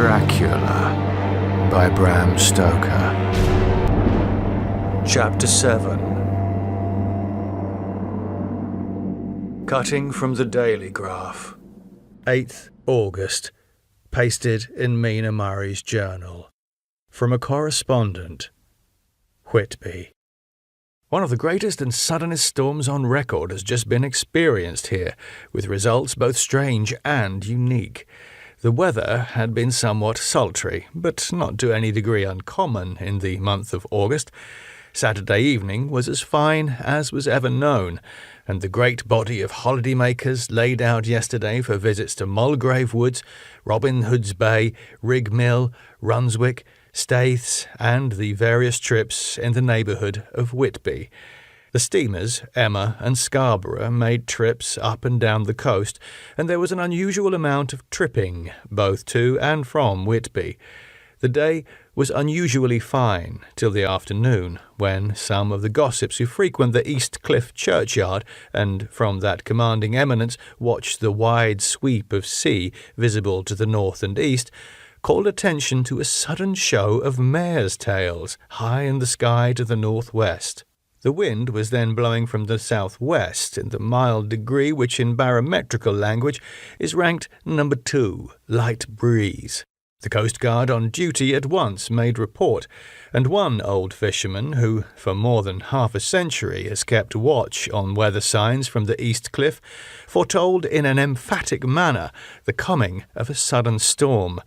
Dracula by Bram Stoker. Chapter 7. Cutting from the Daily Graph. 8th August. Pasted in Mina Murray's journal. From a correspondent. Whitby. One of the greatest and suddenest storms on record has just been experienced here, with results both strange and unique. The weather had been somewhat sultry, but not to any degree uncommon in the month of August. Saturday evening was as fine as was ever known, and the great body of holiday-makers laid out yesterday for visits to Mulgrave Woods, Robin Hood's Bay, Rig Mill, Runswick, Staithes, and the various trips in the neighbourhood of Whitby. The steamers, Emma and Scarborough, made trips up and down the coast, and there was an unusual amount of tripping, both to and from Whitby. The day was unusually fine till the afternoon, when some of the gossips who frequent the East Cliff churchyard, and from that commanding eminence watch the wide sweep of sea visible to the north and east, called attention to a sudden show of mares' tails high in the sky to the northwest. The wind was then blowing from the southwest in the mild degree which in barometrical language is ranked number 2, light breeze. The Coast Guard on duty at once made report, and one old fisherman who for more than half a century has kept watch on weather signs from the East Cliff foretold in an emphatic manner the coming of a sudden storm.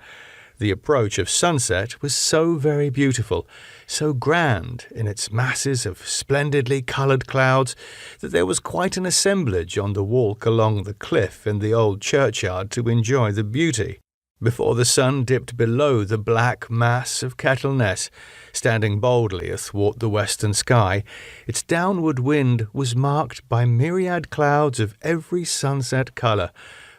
The approach of sunset was so very beautiful, so grand in its masses of splendidly coloured clouds, that there was quite an assemblage on the walk along the cliff in the old churchyard to enjoy the beauty. Before the sun dipped below the black mass of Kettleness, standing boldly athwart the western sky, its downward wind was marked by myriad clouds of every sunset colour,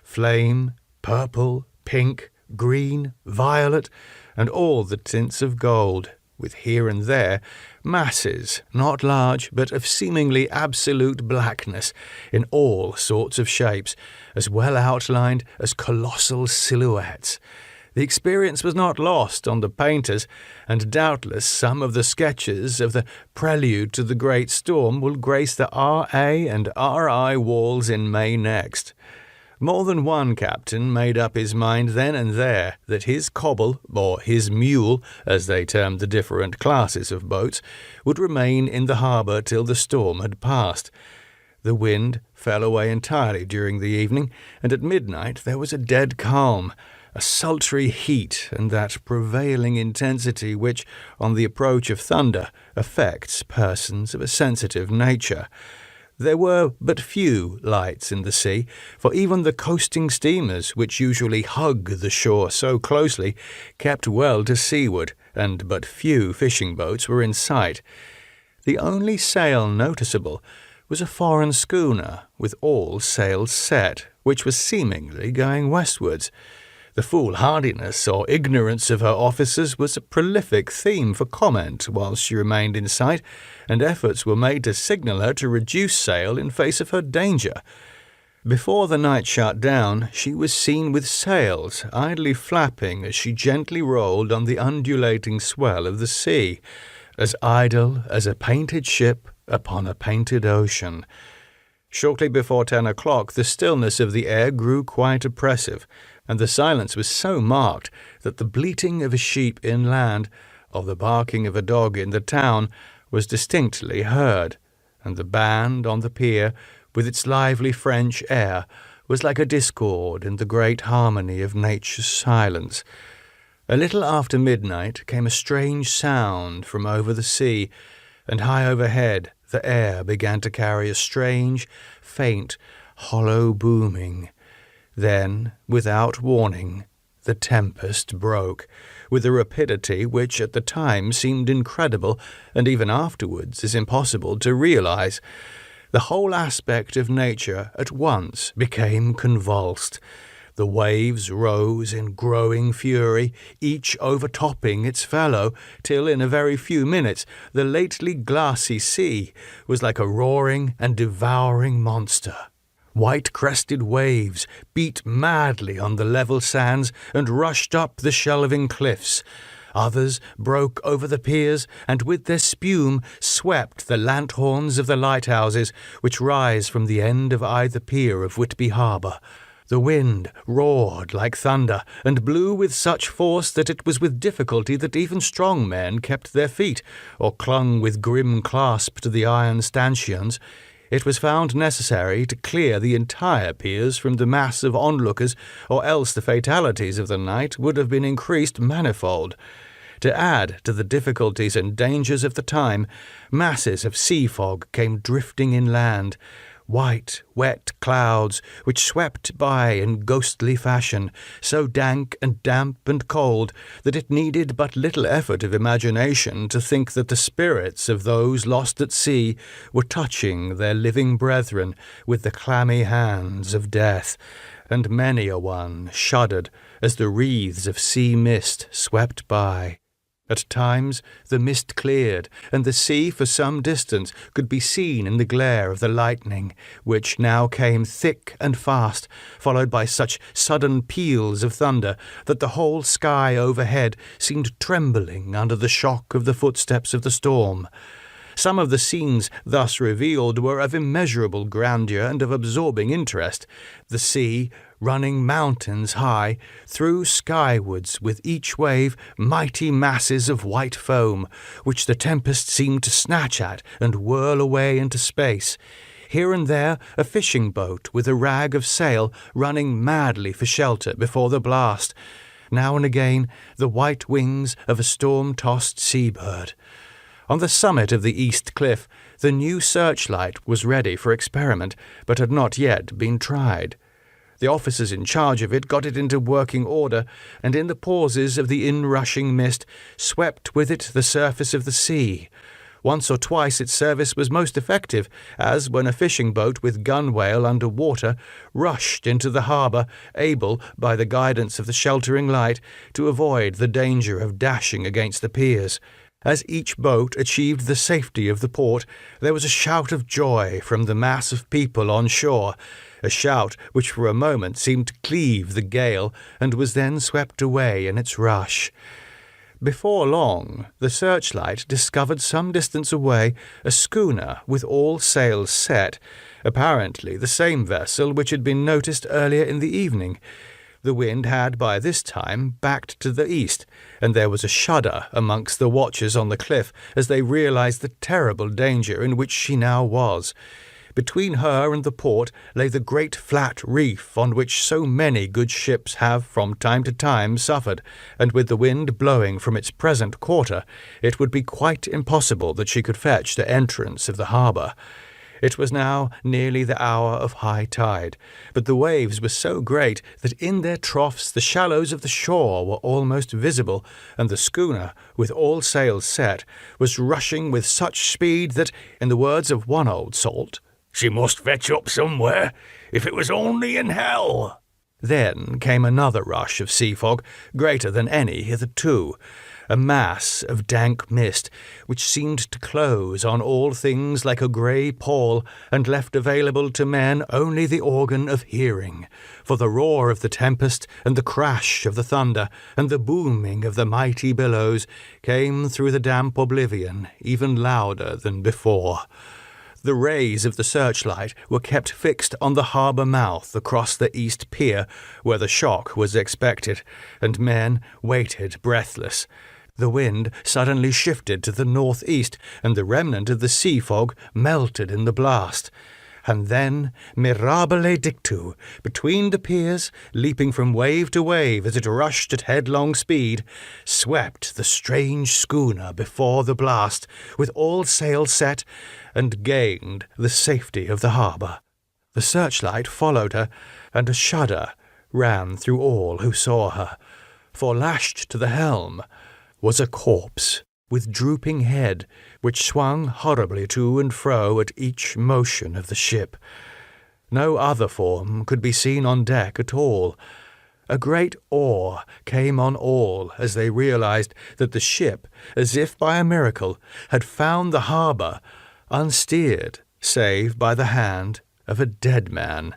flame, purple, pink, green, violet, and all the tints of gold, with here and there masses, not large, but of seemingly absolute blackness, in all sorts of shapes, as well outlined as colossal silhouettes. The experience was not lost on the painters, and doubtless some of the sketches of the prelude to the great storm will grace the R.A. and R.I. walls in May next. More than one captain made up his mind then and there that his cobble, or his mule, as they termed the different classes of boats, would remain in the harbour till the storm had passed. The wind fell away entirely during the evening, and at midnight there was a dead calm, a sultry heat, and that prevailing intensity which, on the approach of thunder, affects persons of a sensitive nature. There were but few lights in the sea, for even the coasting steamers, which usually hug the shore so closely, kept well to seaward, and but few fishing boats were in sight. The only sail noticeable was a foreign schooner, with all sails set, which was seemingly going westwards. The foolhardiness or ignorance of her officers was a prolific theme for comment whilst she remained in sight, and efforts were made to signal her to reduce sail in face of her danger. Before the night shut down, she was seen with sails idly flapping as she gently rolled on the undulating swell of the sea, as idle as a painted ship upon a painted ocean. Shortly before 10 o'clock, the stillness of the air grew quite oppressive, and the silence was so marked that the bleating of a sheep inland, or the barking of a dog in the town, was distinctly heard, and the band on the pier, with its lively French air, was like a discord in the great harmony of nature's silence. A little after midnight came a strange sound from over the sea, and high overhead the air began to carry a strange, faint, hollow booming. Then, without warning, the tempest broke, with a rapidity which at the time seemed incredible, and even afterwards is impossible to realize. The whole aspect of nature at once became convulsed. The waves rose in growing fury, each overtopping its fellow, till in a very few minutes the lately glassy sea was like a roaring and devouring monster. White-crested waves beat madly on the level sands and rushed up the shelving cliffs. Others broke over the piers and with their spume swept the lanthorns of the lighthouses which rise from the end of either pier of Whitby Harbour. The wind roared like thunder and blew with such force that it was with difficulty that even strong men kept their feet, or clung with grim clasp to the iron stanchions. It was found necessary to clear the entire piers from the mass of onlookers, or else the fatalities of the night would have been increased manifold. To add to the difficulties and dangers of the time, masses of sea fog came drifting inland, white, wet clouds which swept by in ghostly fashion, so dank and damp and cold that it needed but little effort of imagination to think that the spirits of those lost at sea were touching their living brethren with the clammy hands of death, and many a one shuddered as the wreaths of sea mist swept by. At times the mist cleared, and the sea for some distance could be seen in the glare of the lightning, which now came thick and fast, followed by such sudden peals of thunder that the whole sky overhead seemed trembling under the shock of the footsteps of the storm. Some of the scenes thus revealed were of immeasurable grandeur and of absorbing interest. The sea, running mountains high, threw skywards with each wave mighty masses of white foam, which the tempest seemed to snatch at and whirl away into space. Here and there a fishing boat with a rag of sail running madly for shelter before the blast. Now and again the white wings of a storm-tossed seabird. On the summit of the east cliff, the new searchlight was ready for experiment, but had not yet been tried. The officers in charge of it got it into working order, and in the pauses of the inrushing mist swept with it the surface of the sea. Once or twice its service was most effective, as when a fishing boat with gunwale under water rushed into the harbour, able, by the guidance of the sheltering light, to avoid the danger of dashing against the piers. As each boat achieved the safety of the port, there was a shout of joy from the mass of people on shore, a shout which for a moment seemed to cleave the gale and was then swept away in its rush. Before long, the searchlight discovered some distance away a schooner with all sails set, apparently the same vessel which had been noticed earlier in the evening. The wind had by this time backed to the east, and there was a shudder amongst the watchers on the cliff as they realized the terrible danger in which she now was. Between her and the port lay the great flat reef on which so many good ships have from time to time suffered, and with the wind blowing from its present quarter, it would be quite impossible that she could fetch the entrance of the harbour. It was now nearly the hour of high tide, but the waves were so great that in their troughs the shallows of the shore were almost visible, and the schooner, with all sails set, was rushing with such speed that, in the words of one old salt, "She must fetch up somewhere, if it was only in hell." Then came another rush of sea fog, greater than any hitherto, a mass of dank mist, which seemed to close on all things like a grey pall, and left available to men only the organ of hearing, for the roar of the tempest and the crash of the thunder and the booming of the mighty billows came through the damp oblivion even louder than before. The rays of the searchlight were kept fixed on the harbour mouth across the east pier, where the shock was expected, and men waited breathless. The wind suddenly shifted to the northeast, and the remnant of the sea fog melted in the blast. And then, mirabile dictu, between the piers, leaping from wave to wave as it rushed at headlong speed, swept the strange schooner before the blast, with all sail set, and gained the safety of the harbour. The searchlight followed her, and a shudder ran through all who saw her, for lashed to the helm was a corpse with drooping head, which swung horribly to and fro at each motion of the ship. No other form could be seen on deck at all. A great awe came on all as they realized that the ship, as if by a miracle, had found the harbour, unsteered save by the hand of a dead man.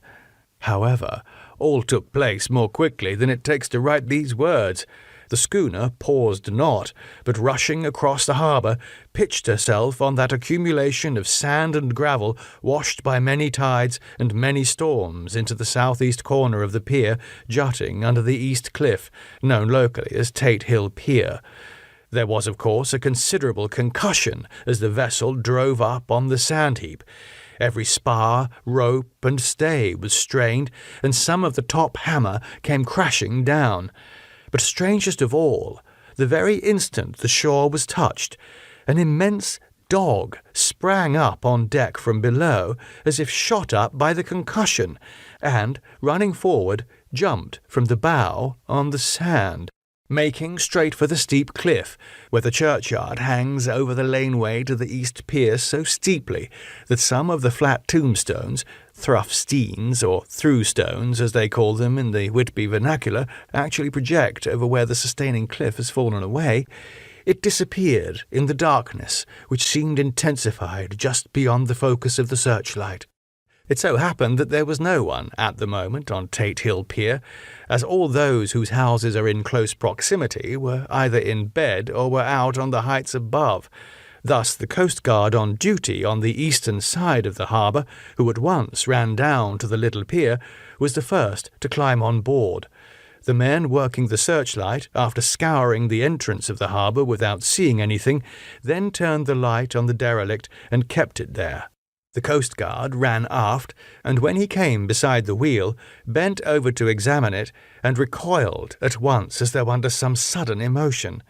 However, all took place more quickly than it takes to write these words. The schooner paused not, but rushing across the harbour, pitched herself on that accumulation of sand and gravel washed by many tides and many storms into the southeast corner of the pier, jutting under the east cliff, known locally as Tate Hill Pier. There was, of course, a considerable concussion as the vessel drove up on the sand heap. Every spar, rope, and stay was strained, and some of the top hammer came crashing down. But strangest of all, the very instant the shore was touched, an immense dog sprang up on deck from below as if shot up by the concussion, and, running forward, jumped from the bow on the sand, making straight for the steep cliff, where the churchyard hangs over the laneway to the east pier so steeply that some of the flat tombstones, thruff-steens, or through-stones as they call them in the Whitby vernacular, actually project over where the sustaining cliff has fallen away. It disappeared in the darkness, which seemed intensified just beyond the focus of the searchlight. It so happened that there was no one at the moment on Tate Hill Pier, as all those whose houses are in close proximity were either in bed or were out on the heights above. Thus the Coast Guard on duty on the eastern side of the harbour, who at once ran down to the little pier, was the first to climb on board. The men working the searchlight, after scouring the entrance of the harbour without seeing anything, then turned the light on the derelict and kept it there. The Coast Guard ran aft, and when he came beside the wheel, bent over to examine it, and recoiled at once as though under some sudden emotion.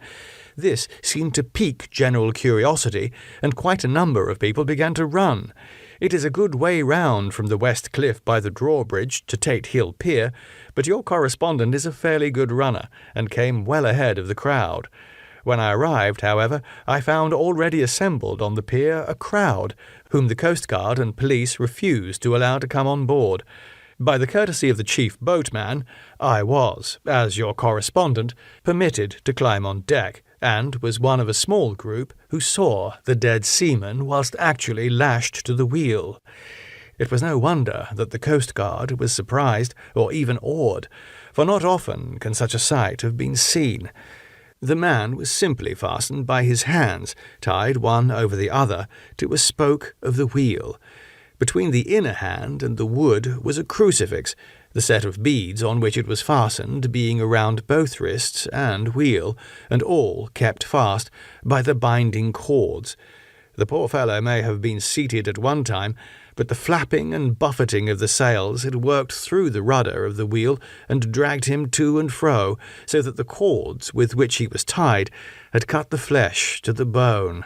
This seemed to pique general curiosity, and quite a number of people began to run. It is a good way round from the west cliff by the drawbridge to Tate Hill Pier, but your correspondent is a fairly good runner, and came well ahead of the crowd. When I arrived, however, I found already assembled on the pier a crowd, whom the Coast Guard and police refused to allow to come on board. By the courtesy of the chief boatman, I was, as your correspondent, permitted to climb on deck, and was one of a small group who saw the dead seaman whilst actually lashed to the wheel. It was no wonder that the Coast Guard was surprised or even awed, for not often can such a sight have been seen. The man was simply fastened by his hands, tied one over the other, to a spoke of the wheel. Between the inner hand and the wood was a crucifix, the set of beads on which it was fastened being around both wrists and wheel, and all kept fast by the binding cords. The poor fellow may have been seated at one time, but the flapping and buffeting of the sails had worked through the rudder of the wheel and dragged him to and fro, so that the cords with which he was tied had cut the flesh to the bone.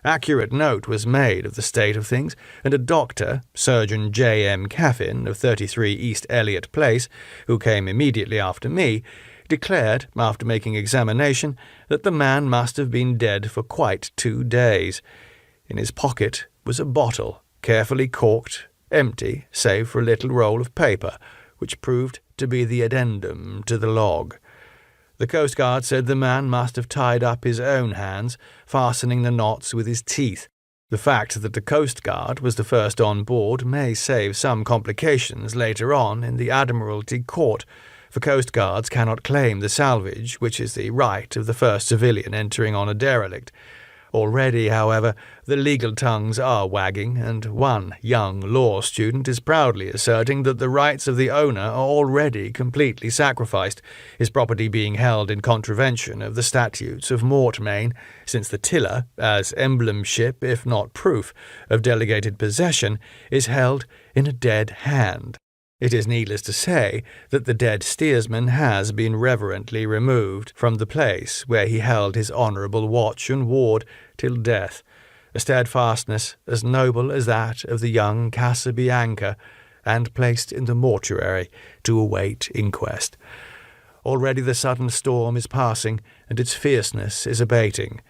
Accurate note was made of the state of things, and a doctor, Surgeon J.M. Caffin of 33 East Elliot Place, who came immediately after me, declared, after making examination, that the man must have been dead for quite 2 days. In his pocket was a bottle, carefully corked, empty, save for a little roll of paper, which proved to be the addendum to the log. The Coast Guard said the man must have tied up his own hands, fastening the knots with his teeth. The fact that the Coast Guard was the first on board may save some complications later on in the Admiralty Court, for Coast Guards cannot claim the salvage, which is the right of the first civilian entering on a derelict. Already, however, the legal tongues are wagging, and one young law student is proudly asserting that the rights of the owner are already completely sacrificed, his property being held in contravention of the statutes of Mortmain, since the tiller, as emblem ship, if not proof, of delegated possession, is held in a dead hand. It is needless to say that the dead steersman has been reverently removed from the place where he held his honourable watch and ward till death, a steadfastness as noble as that of the young Casabianca, and placed in the mortuary to await inquest. Already the sudden storm is passing, and its fierceness is abating.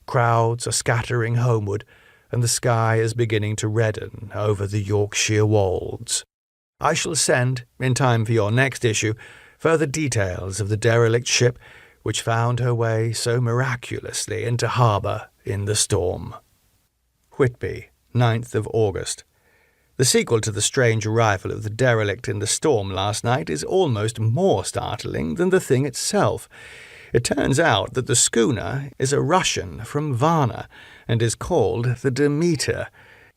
Crowds are scattering homeward, and the sky is beginning to redden over the Yorkshire wolds. I shall send, in time for your next issue, further details of the derelict ship which found her way so miraculously into harbour in the storm. Whitby, 9th of August. The sequel to the strange arrival of the derelict in the storm last night is almost more startling than the thing itself. It turns out that the schooner is a Russian from Varna and is called the Demeter.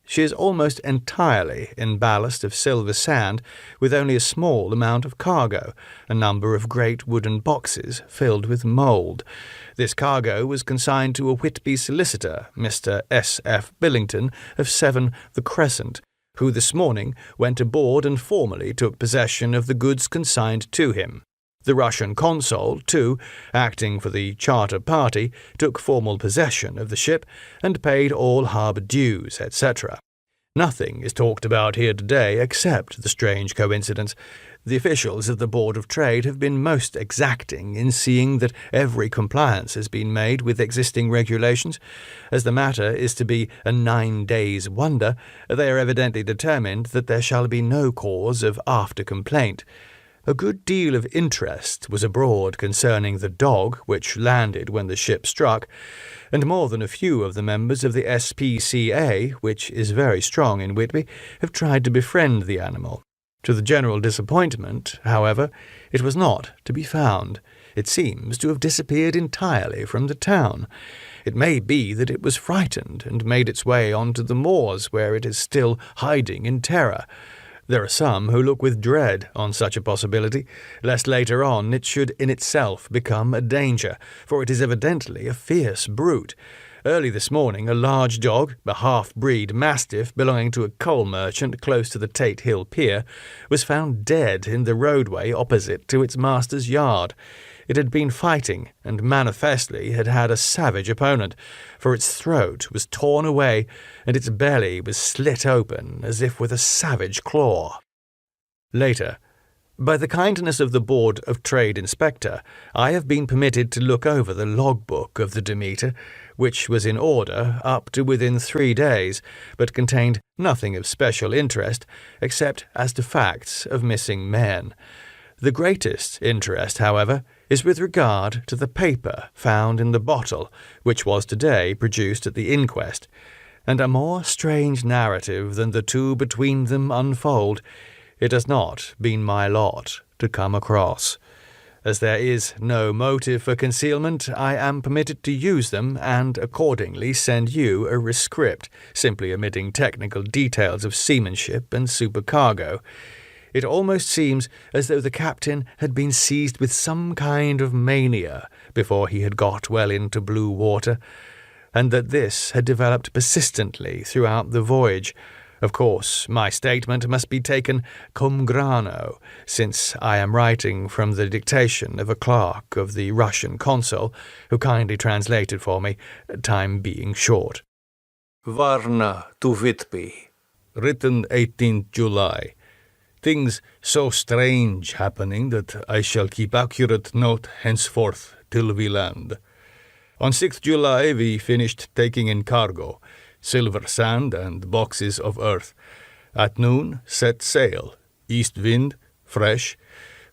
She is almost entirely in ballast of silver sand, with only a small amount of cargo, a number of great wooden boxes filled with mould. This cargo was consigned to a Whitby solicitor, Mr. S. F. Billington, of 7 The Crescent, who this morning went aboard and formally took possession of the goods consigned to him. The Russian consul, too, acting for the charter party, took formal possession of the ship and paid all harbour dues, etc. Nothing is talked about here today except the strange coincidence. The officials of the Board of Trade have been most exacting in seeing that every compliance has been made with existing regulations. As the matter is to be a 9 days' wonder, they are evidently determined that there shall be no cause of after-complaint. A good deal of interest was abroad concerning the dog which landed when the ship struck, and more than a few of the members of the SPCA, which is very strong in Whitby, have tried to befriend the animal. To the general disappointment, however, it was not to be found. It seems to have disappeared entirely from the town. It may be that it was frightened and made its way onto the moors, where it is still hiding in terror. There are some who look with dread on such a possibility, lest later on it should in itself become a danger, for it is evidently a fierce brute. Early this morning, a large dog, a half-breed mastiff belonging to a coal merchant close to the Tate Hill Pier, was found dead in the roadway opposite to its master's yard. It had been fighting, and manifestly had had a savage opponent, for its throat was torn away, and its belly was slit open as if with a savage claw. Later, by the kindness of the Board of Trade Inspector, I have been permitted to look over the logbook of the Demeter, which was in order up to within 3 days, but contained nothing of special interest except as to facts of missing men. The greatest interest, however, is with regard to the paper found in the bottle, which was today produced at the inquest, and a more strange narrative than the two between them unfold it has not been my lot to come across. As there is no motive for concealment, I am permitted to use them and accordingly send you a rescript, simply omitting technical details of seamanship and supercargo. It almost seems as though the captain had been seized with some kind of mania before he had got well into blue water, and that this had developed persistently throughout the voyage. Of course, my statement must be taken cum grano, since I am writing from the dictation of a clerk of the Russian consul, who kindly translated for me, time being short. Varna to Whitby. Written 18th July. Things so strange happening that I shall keep accurate note henceforth till we land. On 6th July we finished taking in cargo, silver sand and boxes of earth. At noon set sail, east wind, fresh,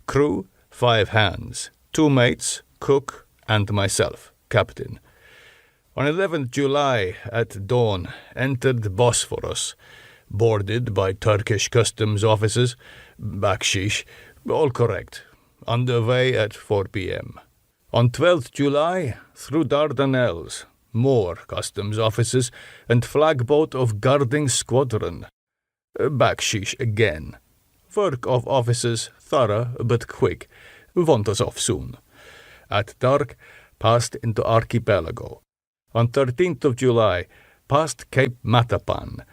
crew 5 hands, 2 mates, cook, and myself, captain. On 11th July at dawn entered Bosphorus, boarded by Turkish customs officers, bakshish, all correct, underway at 4 p.m. On 12th July, through Dardanelles, more customs officers and flagboat of guarding squadron. Bakshish again. Work of officers thorough but quick. Want us off soon. At dark, passed into archipelago. On 13th of July, past Cape Matapan.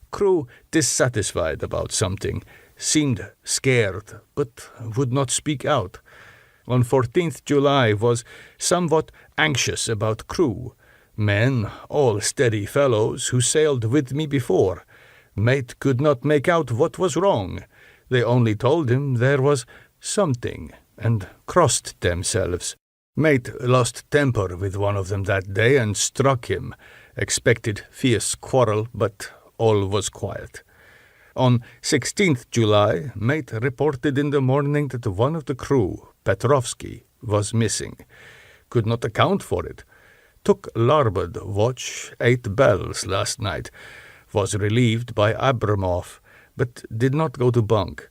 Crew dissatisfied about something, seemed scared, but would not speak out. On 14th July was somewhat anxious about crew. Men, all steady fellows who sailed with me before. Mate could not make out what was wrong. They only told him there was something, and crossed themselves. Mate lost temper with one of them that day and struck him. Expected fierce quarrel, but all was quiet. On 16th July, mate reported in the morning that one of the crew, Petrovsky, was missing. Could not account for it. Took larboard watch 8 bells last night. Was relieved by Abramov. but did not go to bunk.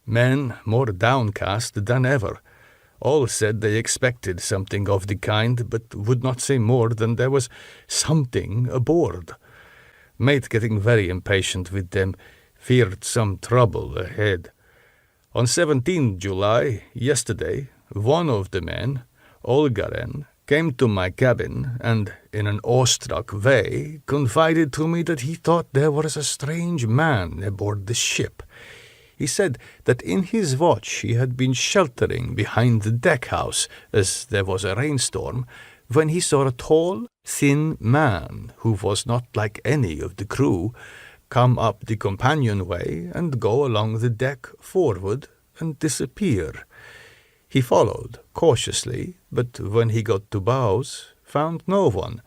Men more downcast than ever. All said they expected something of the kind, but would not say more than there was something aboard. Mate, getting very impatient with them, feared some trouble ahead. On 17 July, yesterday, one of the men, Olgaren, came to my cabin and, in an awestruck way, confided to me that he thought there was a strange man aboard the ship. He said that in his watch he had been sheltering behind the deck-house, as there was a rainstorm, when he saw a tall, thin man, who was not like any of the crew, come up the companionway and go along the deck forward and disappear. He followed, cautiously, but when he got to bows, found no one,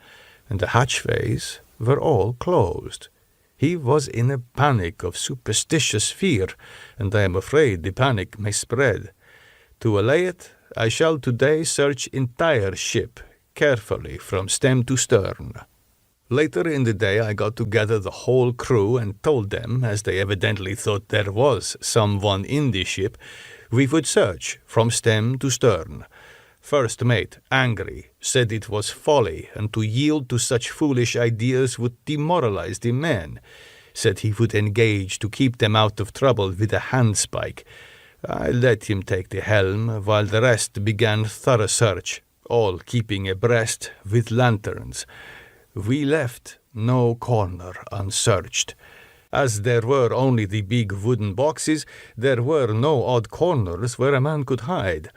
and the hatchways were all closed. He was in a panic of superstitious fear, and I am afraid the panic may spread. To allay it, I shall today search entire ship, carefully from stem to stern. Later in the day I got together the whole crew and told them, as they evidently thought there was someone in the ship, we would search from stem to stern. First mate, angry, said it was folly, and to yield to such foolish ideas would demoralize the men. Said he would engage to keep them out of trouble with a handspike. I let him take the helm, while the rest began thorough search, all keeping abreast with lanterns. We left no corner unsearched. As there were only the big wooden boxes, there were no odd corners where a man could hide.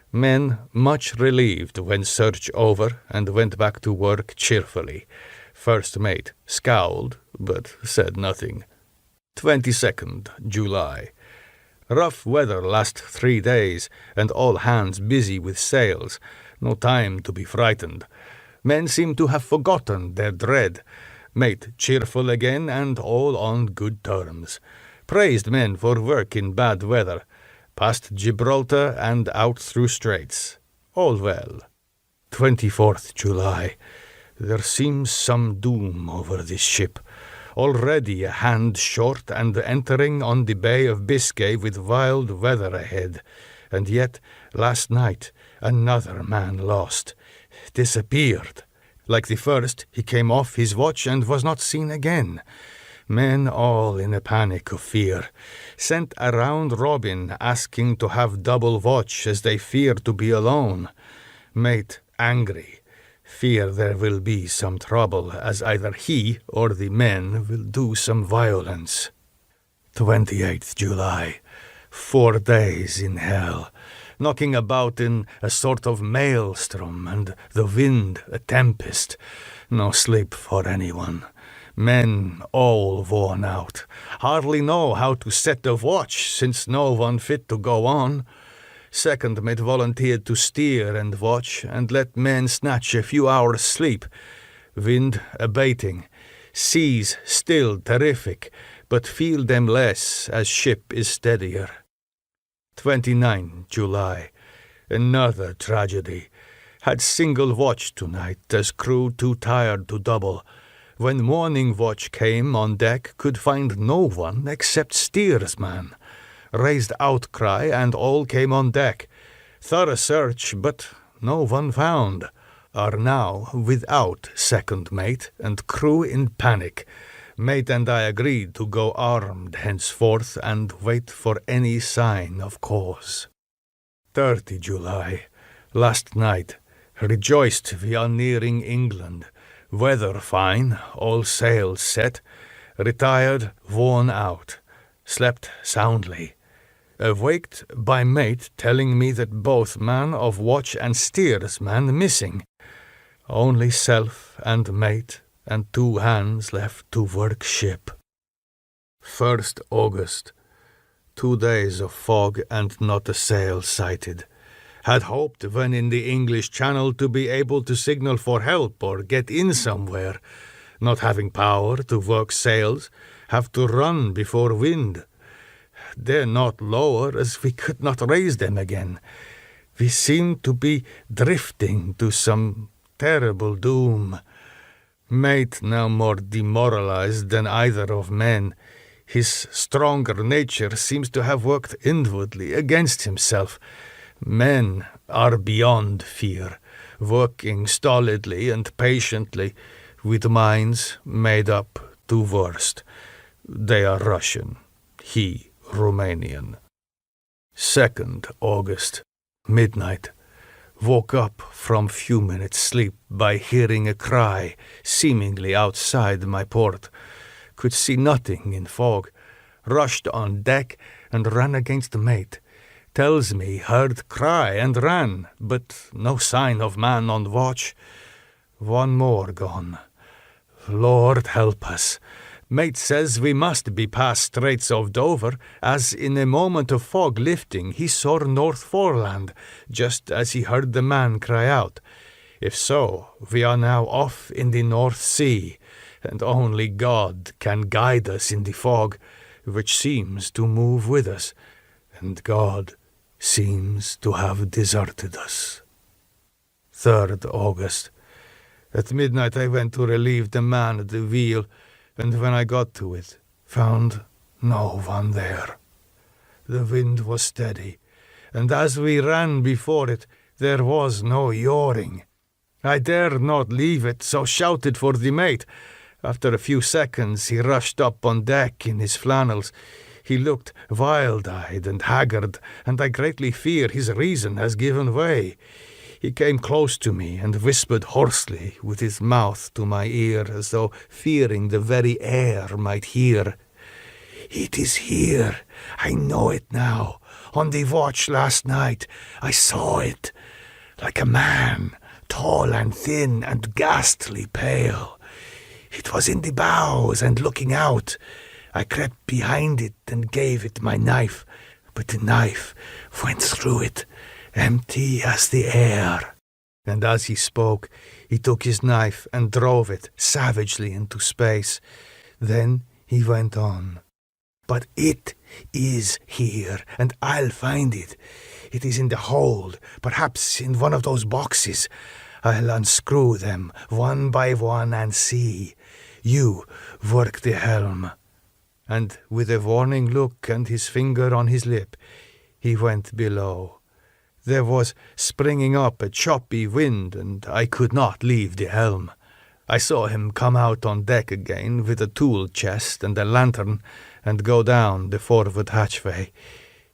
Men much relieved when search over, and went back to work cheerfully. First mate scowled, but said nothing. 22nd July. Rough weather last 3 days, and all hands busy with sails. No time to be frightened. Men seem to have forgotten their dread. Mate cheerful again, and all on good terms. Praised men for work in bad weather. Past Gibraltar and out through straits. All well. 24th July. There seems some doom over this ship. Already a hand short and entering on the Bay of Biscay with wild weather ahead. And yet, last night, another man lost. Disappeared. Like the first, he came off his watch and was not seen again. Men all in a panic of fear. Sent a round robin asking to have double watch as they fear to be alone. Mate angry. Fear there will be some trouble as either he or the men will do some violence. 28th July. 4 days in hell. Knocking about in a sort of maelstrom and the wind a tempest. No sleep for anyone. Men all worn out, hardly know how to set a watch, since no one fit to go on. Second mate volunteered to steer and watch, and let men snatch a few hours' sleep. Wind abating, seas still terrific, but feel them less as ship is steadier. 29 July. Another tragedy. Had single watch tonight, as crew too tired to double. When morning watch came on deck, could find no one except steersman. Raised outcry, and all came on deck. Thorough search, but no one found. Are now without second mate, and crew in panic. Mate and I agreed to go armed henceforth, and wait for any sign of cause. 30 July. Last night. Rejoiced we are nearing England. Weather fine, all sails set. Retired, worn out. Slept soundly. Awaked by mate telling me that both man of watch and steersman missing. Only self and mate and 2 hands left to work ship. 1st August. 2 days of fog and not a sail sighted. Had hoped when in the English Channel to be able to signal for help or get in somewhere. Not having power to work sails, have to run before wind. Dare not lower as we could not raise them again. We seemed to be drifting to some terrible doom. Mate now more demoralized than either of men. His stronger nature seems to have worked inwardly against himself. Men are beyond fear, working stolidly and patiently, with minds made up to worst. They are Russian, he Romanian. 2nd August, midnight. Woke up from few minutes' sleep by hearing a cry, seemingly outside my port. Could see nothing in fog. Rushed on deck and ran against the mate. Tells me heard cry and ran, but no sign of man on watch. One more gone. Lord help us. Mate says we must be past Straits of Dover, as in a moment of fog lifting he saw North Foreland, just as he heard the man cry out. If so, we are now off in the North Sea, and only God can guide us in the fog, which seems to move with us, and God seems to have deserted us. 3rd August. At midnight I went to relieve the man at the wheel, and when I got to it, found no one there. The wind was steady, and as we ran before it, there was no yawing. I dared not leave it, so shouted for the mate. After a few seconds he rushed up on deck in his flannels. He looked wild-eyed and haggard, and I greatly fear his reason has given way. He came close to me and whispered hoarsely with his mouth to my ear, as though fearing the very air might hear. "It is here. I know it now. On the watch last night, I saw it. Like a man, tall and thin and ghastly pale. It was in the bows and looking out. I crept behind it and gave it my knife, but the knife went through it, empty as the air." And as he spoke, he took his knife and drove it savagely into space. Then he went on. "But it is here, and I'll find it. It is in the hold, perhaps in one of those boxes. I'll unscrew them one by one and see. You work the helm." And with a warning look and his finger on his lip, he went below. There was springing up a choppy wind, and I could not leave the helm. I saw him come out on deck again with a tool chest and a lantern, and go down the forward hatchway.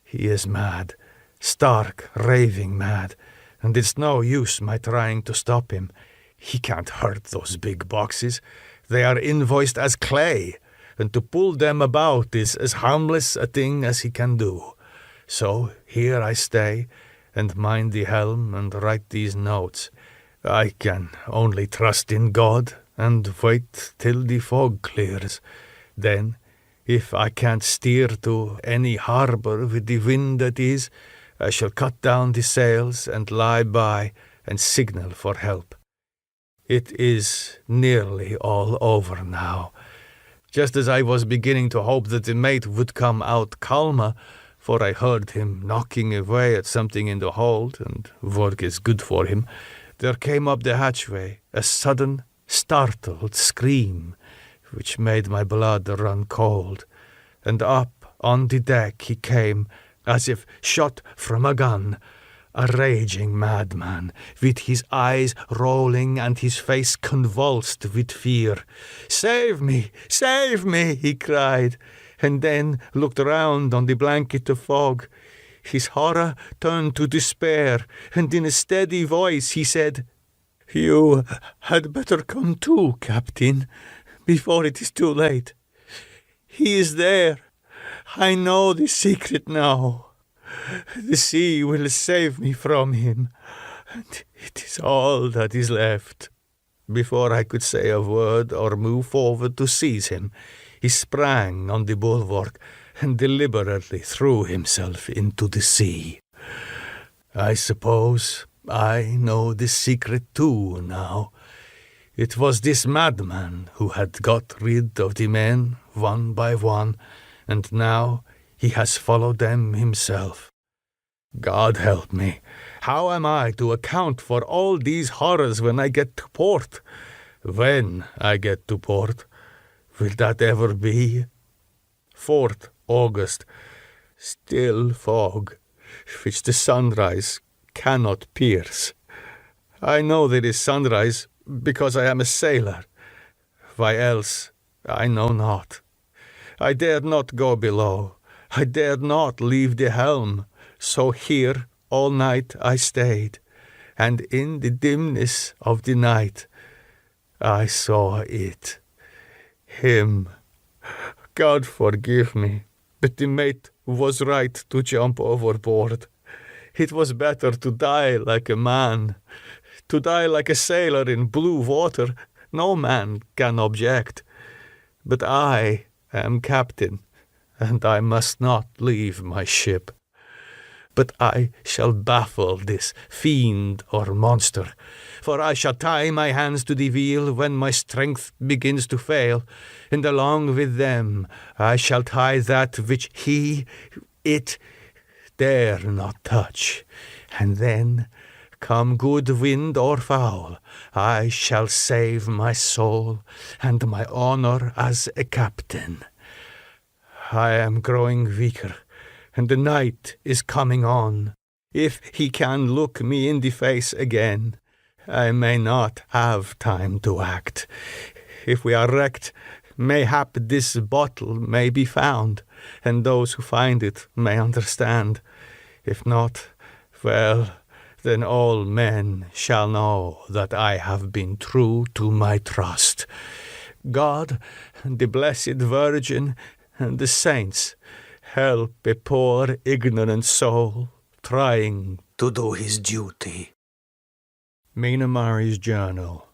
He is mad, stark, raving mad, and it's no use my trying to stop him. He can't hurt those big boxes. They are invoiced as clay, and to pull them about is as harmless a thing as he can do. So here I stay, and mind the helm and write these notes. I can only trust in God and wait till the fog clears. Then, if I can't steer to any harbour with the wind that is, I shall cut down the sails and lie by and signal for help. It is nearly all over now. Just as I was beginning to hope that the mate would come out calmer, for I heard him knocking away at something in the hold, and work is good for him, there came up the hatchway a sudden, startled scream, which made my blood run cold, and up on the deck he came, as if shot from a gun, a raging madman, with his eyes rolling and his face convulsed with fear. Save me! He cried, and then looked round on the blanket of fog. His horror turned to despair, and in a steady voice he said, "You had better come too, Captain, before it is too late. He is there. I know the secret now. The sea will save me from him, and it is all that is left." Before I could say a word or move forward to seize him, he sprang on the bulwark and deliberately threw himself into the sea. I suppose I know the secret too now. It was this madman who had got rid of the men one by one, and now he has followed them himself. God help me, how am I to account for all these horrors when I get to port? When I get to port, will that ever be? 4th August. Still fog, which the sunrise cannot pierce. I know there is sunrise because I am a sailor. Why else, I know not. I dared not go below. I dared not leave the helm. So here all night I stayed, and in the dimness of the night I saw it. Him. God forgive me, but the mate was right to jump overboard. It was better to die like a man. To die like a sailor in blue water, no man can object. But I am captain, and I must not leave my ship. But I shall baffle this fiend or monster, for I shall tie my hands to the wheel when my strength begins to fail, and along with them I shall tie that which it dare not touch, and then, come good wind or foul, I shall save my soul and my honor as a captain. I am growing weaker, and the night is coming on. If he can look me in the face again, I may not have time to act. If we are wrecked, mayhap this bottle may be found, and those who find it may understand. If not, well, then all men shall know that I have been true to my trust. God, the Blessed Virgin, and the saints help a poor ignorant soul trying to do his duty. Mina Murray's Journal,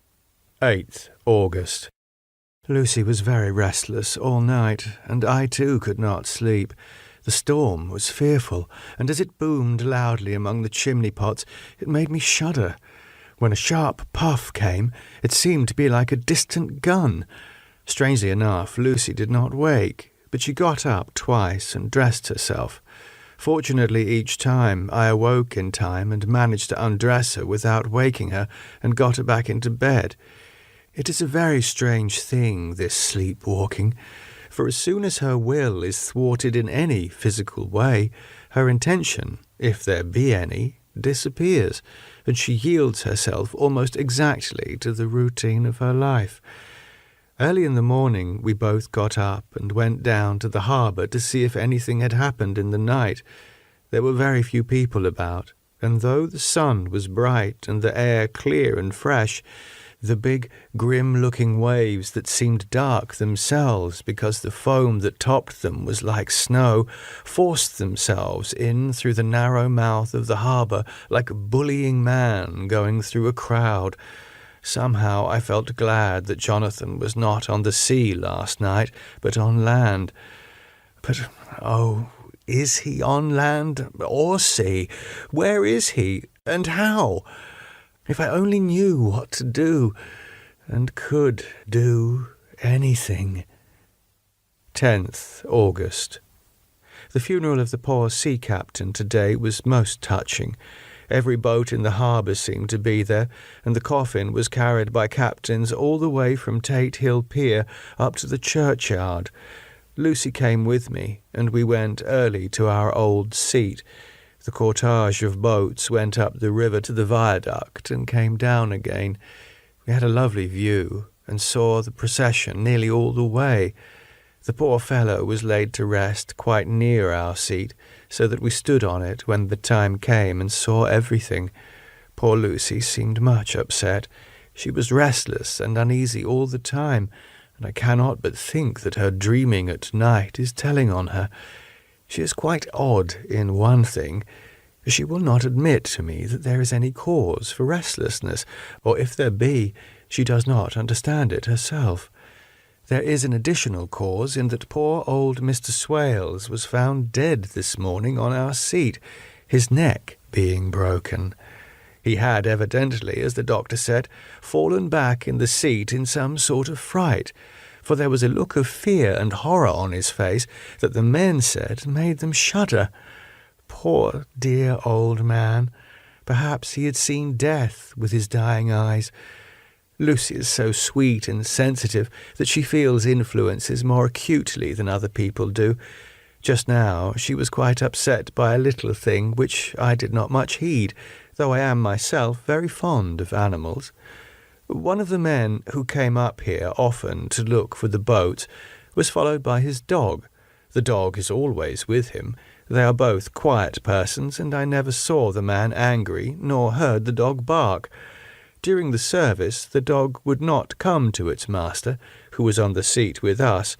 8th August. Lucy was very restless all night, and I too could not sleep. The storm was fearful, and as it boomed loudly among the chimney pots, it made me shudder. When a sharp puff came, it seemed to be like a distant gun. Strangely enough, Lucy did not wake, but she got up twice and dressed herself. Fortunately, each time I awoke in time and managed to undress her without waking her and got her back into bed. It is a very strange thing, this sleepwalking, for as soon as her will is thwarted in any physical way, her intention, if there be any, disappears, and she yields herself almost exactly to the routine of her life. Early in the morning we both got up and went down to the harbour to see if anything had happened in the night. There were very few people about, and though the sun was bright and the air clear and fresh, the big, grim-looking waves that seemed dark themselves because the foam that topped them was like snow forced themselves in through the narrow mouth of the harbour like a bullying man going through a crowd. Somehow I felt glad that Jonathan was not on the sea last night, but on land. But, oh, is he on land or sea? Where is he, and how? If I only knew what to do, and could do anything. 10th August. The funeral of the poor sea captain today was most touching. Every boat in the harbour seemed to be there, and the coffin was carried by captains all the way from Tate Hill Pier up to the churchyard. Lucy came with me, and we went early to our old seat. The cortege of boats went up the river to the viaduct and came down again. We had a lovely view, and saw the procession nearly all the way. The poor fellow was laid to rest quite near our seat, so that we stood on it when the time came and saw everything. Poor Lucy seemed much upset. She was restless and uneasy all the time, and I cannot but think that her dreaming at night is telling on her. She is quite odd in one thing. She will not admit to me that there is any cause for restlessness, or if there be, she does not understand it herself. There is an additional cause in that poor old Mr. Swales was found dead this morning on our seat, his neck being broken. He had evidently, as the doctor said, fallen back in the seat in some sort of fright, for there was a look of fear and horror on his face that the men said made them shudder. Poor dear old man! Perhaps he had seen death with his dying eyes. Lucy is so sweet and sensitive that she feels influences more acutely than other people do. Just now she was quite upset by a little thing which I did not much heed, though I am myself very fond of animals. One of the men who came up here often to look for the boat was followed by his dog. The dog is always with him. They are both quiet persons, and I never saw the man angry, nor heard the dog bark. During the service the dog would not come to its master, who was on the seat with us,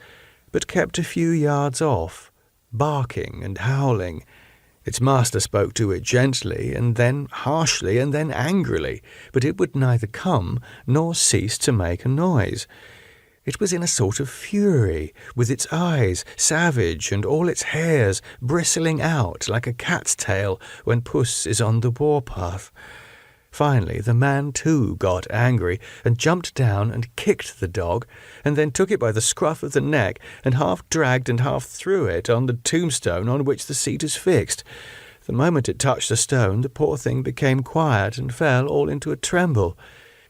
but kept a few yards off, barking and howling. Its master spoke to it gently, and then harshly, and then angrily, but it would neither come nor cease to make a noise. It was in a sort of fury, with its eyes savage and all its hairs bristling out like a cat's tail when puss is on the war-path. Finally, the man too got angry, and jumped down and kicked the dog, and then took it by the scruff of the neck, and half dragged and half threw it on the tombstone on which the seat is fixed. The moment it touched the stone, the poor thing became quiet, and fell all into a tremble.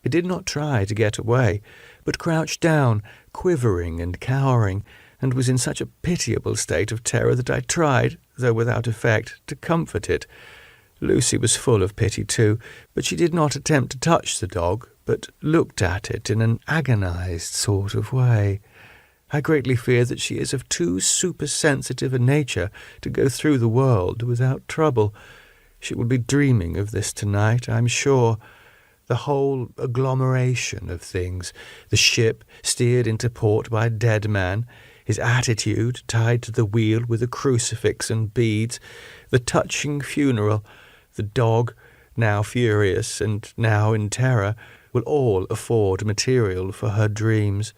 It did not try to get away, but crouched down, quivering and cowering, and was in such a pitiable state of terror that I tried, though without effect, to comfort it. Lucy was full of pity too, but she did not attempt to touch the dog, but looked at it in an agonized sort of way. I greatly fear that she is of too supersensitive a nature to go through the world without trouble. She will be dreaming of this tonight, I'm sure. The whole agglomeration of things, the ship steered into port by a dead man, his attitude tied to the wheel with a crucifix and beads, the touching funeral, the dog, now furious and now in terror, will all afford material for her dreams.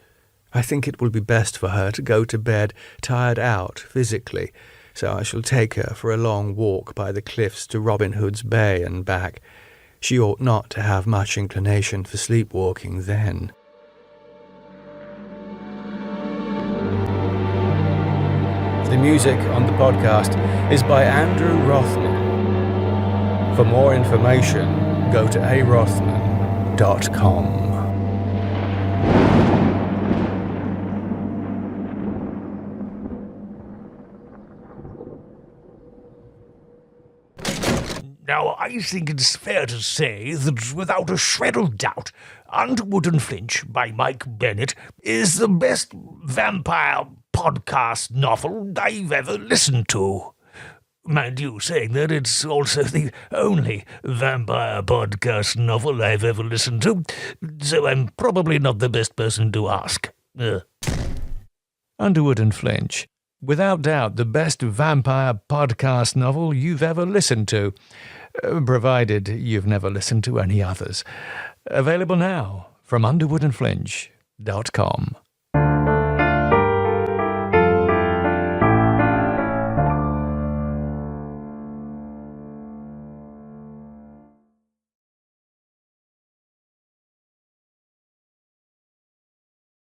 I think it will be best for her to go to bed tired out physically, so I shall take her for a long walk by the cliffs to Robin Hood's Bay and back. She ought not to have much inclination for sleepwalking then. The music on the podcast is by Andrew Rothman. For more information, go to arothman.com. Now, I think it's fair to say that without a shred of doubt, Underwood and Flinch by Mike Bennett is the best vampire podcast novel I've ever listened to. Mind you, saying that, it's also the only vampire podcast novel I've ever listened to, so I'm probably not the best person to ask. Underwood and Flinch. Without doubt, the best vampire podcast novel you've ever listened to, provided you've never listened to any others. Available now from underwoodandflinch.com.